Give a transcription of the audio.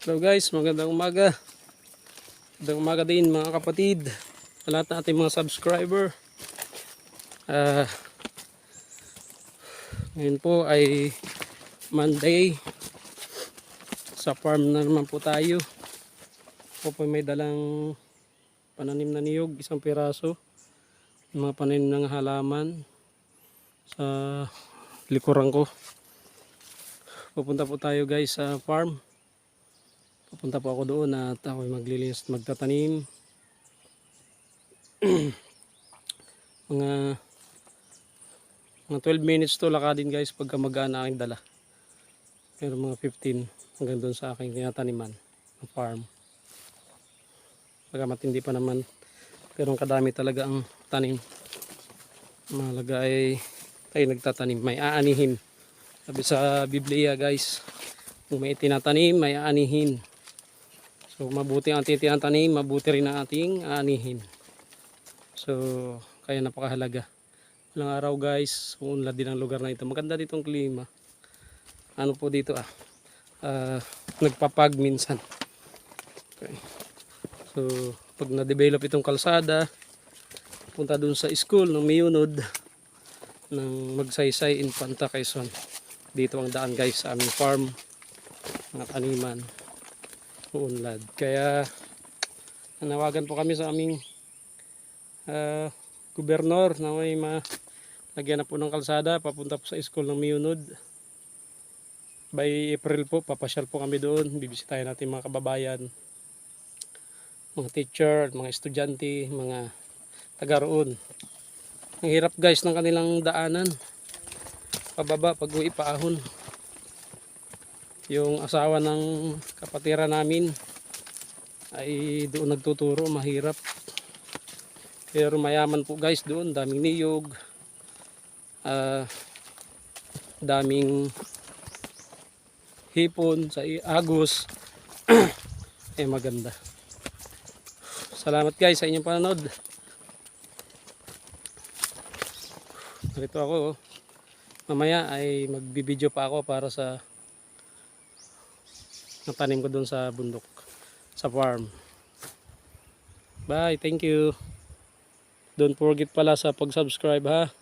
Hello guys, magandang umaga. Magandang umaga din mga kapatid. Sa lahat ng ating mga subscriber. Ngayon po ay Monday. Sa farm na naman po tayo. Ako po may dalang pananim na niyog, isang piraso. Mga pananim ng halaman sa likuran ko. Pupunta po tayo guys sa farm. Pupunta po ako doon at ako maglilinis at magtatanim. mga 12 minutes to lakadin guys pagka magaan na aking dala. Pero mga 15 hanggang doon sa aking tinataniman ng farm. Pagka matindi pa naman. Pero kadami talaga ang tanim. Mahalaga ay tayo nagtatanim. May aanihin. Sabi sa Biblia guys, kung may tinatanim, may aanihin. So mabuti ang ating tinatanim, mabuti rin ang ating aanihin. So kaya napakahalaga. Walang araw guys, uunlad din ang lugar na ito. Maganda ditong klima. Ano po dito nagpapag minsan. Okay. So pag na-develop itong kalsada, punta dun sa school ng Mayunod ng Magsaysay Infanta Quezon. Dito ang daan guys sa aming farm, mga taniman. Uunlad. Kaya nanawagan po kami sa aming gobernador na may lagyan na po ng kalsada papunta po sa school ng Mayunod. By April po papasyal po kami doon, bibisitahin natin mga kababayan, mga teacher, mga estudyante, mga taga roon. Ang hirap guys ng kanilang daanan pababa pag uwi paahon. Yung asawa ng kapatira namin ay doon nagtuturo, mahirap. Pero mayaman po guys doon, daming niyog, daming hipon sa agos. Maganda. Salamat guys sa inyong panonood. Narito ako. Mamaya ay magbibideo pa ako para sa natanim ko doon sa bundok, sa farm. Bye, thank you. Don't forget pala sa pag-subscribe ha.